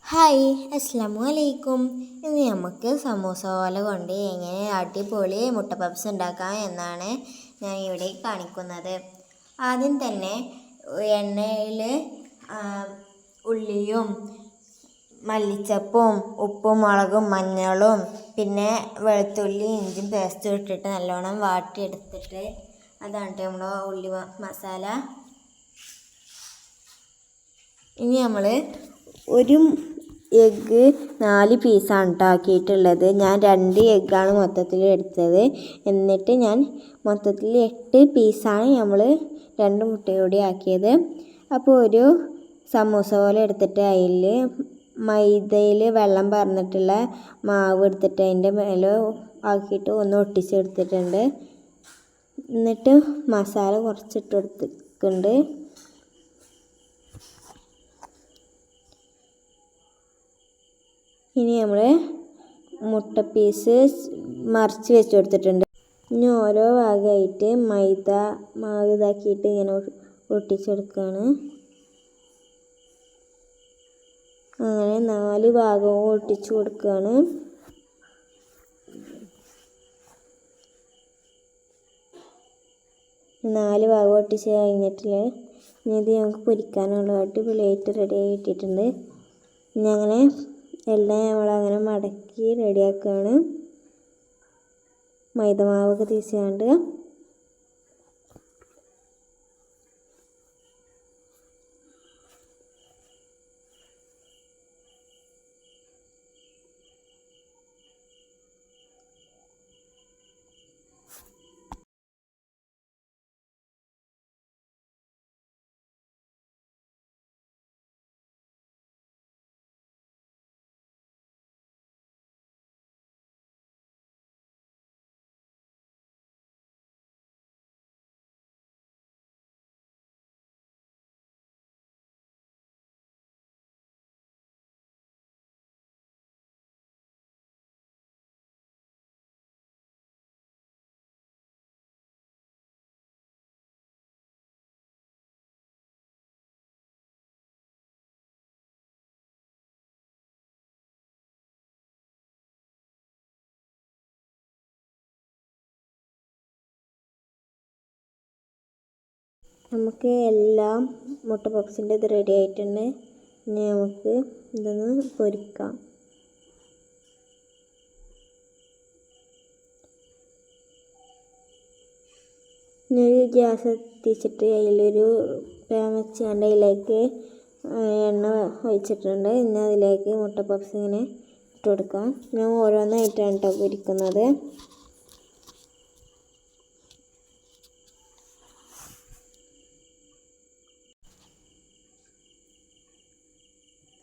Hi അസ്സലാമു അലൈക്കും. ഇന്ന് നമുക്ക് സമൂസ പോലെ കൊണ്ട് എങ്ങനെ അടിപൊളി മുട്ട പപ്സ് ഉണ്ടാക്കാം എന്നാണ് ഞാൻ ഇവിടെ കാണിക്കുന്നത്. ആദ്യം തന്നെ എണ്ണയിൽ ഉള്ളിയും മല്ലിച്ചപ്പും ഉപ്പും മുളകും മഞ്ഞളും പിന്നെ വെളുത്തുള്ളി ഇഞ്ചിയും പേസ്റ്റ് ഇട്ടിട്ട് നല്ലോണം വാട്ടിയെടുത്തിട്ട് അതാണ് നമ്മുടെ ഉള്ളി മസാല. ഇനി നമ്മൾ ഒരു എഗ്ഗ് 4 പീസാണ് ആക്കിയിട്ടുള്ളത്. ഞാൻ 2 എഗ്ഗാണ് മൊത്തത്തിൽ എടുത്തത്. എന്നിട്ട് ഞാൻ മൊത്തത്തിൽ 8 പീസാണ് നമ്മൾ 2 മുട്ടയോടെ ആക്കിയത്. അപ്പോൾ ഒരു സമൂസ പോലെ എടുത്തിട്ട് അതിൽ മൈദയിൽ വെള്ളം പറഞ്ഞിട്ടുള്ള മാവ് എടുത്തിട്ട് അതിൻ്റെ മേലെ ആക്കിയിട്ട് ഒന്ന് ഒട്ടിച്ചെടുത്തിട്ടുണ്ട്. എന്നിട്ട് മസാല കുറച്ചിട്ട് കൊടുത്തിട്ടുണ്ട്. ഇനി നമ്മൾ മുട്ട പീസ് മറിച്ച് വെച്ച് കൊടുത്തിട്ടുണ്ട്. ഇനി ഓരോ ഭാഗമായിട്ട് മൈദ മാവ് ഇതാക്കിയിട്ട് ഇങ്ങനെ ഒട്ടിച്ചെടുക്കുകയാണ്. അങ്ങനെ 4 ഭാഗവും ഒട്ടിച്ചു കൊടുക്കുകയാണ്. നാല് ഭാഗം ഒട്ടിച്ച് കഴിഞ്ഞിട്ടില്ല. ഇനി ഇത് നമുക്ക് പൊരിക്കാനുള്ള അടിപൊളിയായിട്ട് റെഡി ആയിട്ടിട്ടുണ്ട്. ഇനി അങ്ങനെ എല്ലാം നമ്മളങ്ങനെ മടക്കി റെഡിയാക്കുകയാണ്. മൈദമാവൊക്കെ തീർച്ചയാണ്ട് നമുക്ക് എല്ലാം മുട്ട പപ്സിൻ്റെ ഇത് റെഡി ആയിട്ടുണ്ട്. ഇനി നമുക്ക് ഇതൊന്ന് പൊരിക്കാം. ഇനി ഒരു ഗ്യാസ് എത്തിച്ചിട്ട് അതിലൊരു പാൻ വെച്ചുകൊണ്ട് അതിലേക്ക് എണ്ണ ഒഴിച്ചിട്ടുണ്ട്. ഇനി അതിലേക്ക് മുട്ട പപ്സ് ഇങ്ങനെ ഇട്ട് കൊടുക്കാം. ഞാൻ ഓരോന്നായിട്ടാണ് കേട്ടോ പൊരിക്കുന്നത്.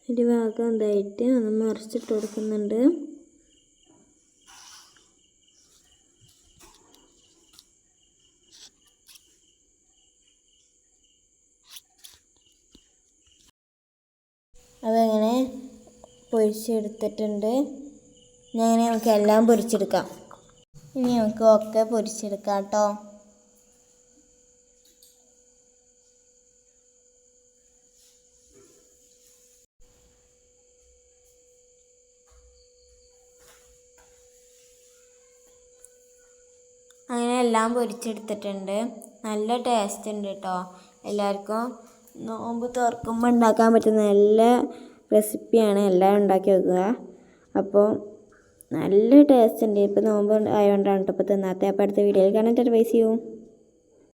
ഒരു ഭാഗം ഇതായിട്ട് ഒന്ന് മറിച്ചിട്ട് കൊടുക്കുന്നുണ്ട്. അതങ്ങനെ പൊരിച്ചെടുത്തിട്ടുണ്ട്. ഞാൻ നമുക്ക് എല്ലാം പൊരിച്ചെടുക്കാം. ഇനി നമുക്ക് ഒക്കെ പൊരിച്ചെടുക്കാം കേട്ടോ. അങ്ങനെ എല്ലാം പൊരിച്ചെടുത്തിട്ടുണ്ട്. നല്ല ടേസ്റ്റ് ഉണ്ട് കേട്ടോ. എല്ലാവർക്കും നോമ്പ് തുറക്കുമ്പോൾ ഉണ്ടാക്കാൻ പറ്റുന്ന നല്ല റെസിപ്പിയാണ്. എല്ലാം ഉണ്ടാക്കി വെക്കുക. അപ്പോൾ നല്ല ടേസ്റ്റ് ഉണ്ട്. ഇപ്പോൾ നോമ്പ് ആയതുകൊണ്ടാണ് കേട്ടോ ഇപ്പോൾ തിന്നാത്തത്. അപ്പോൾ അടുത്ത വീഡിയോയിൽ കാണാൻ അഡ്വൈസ് ചെയ്യൂ.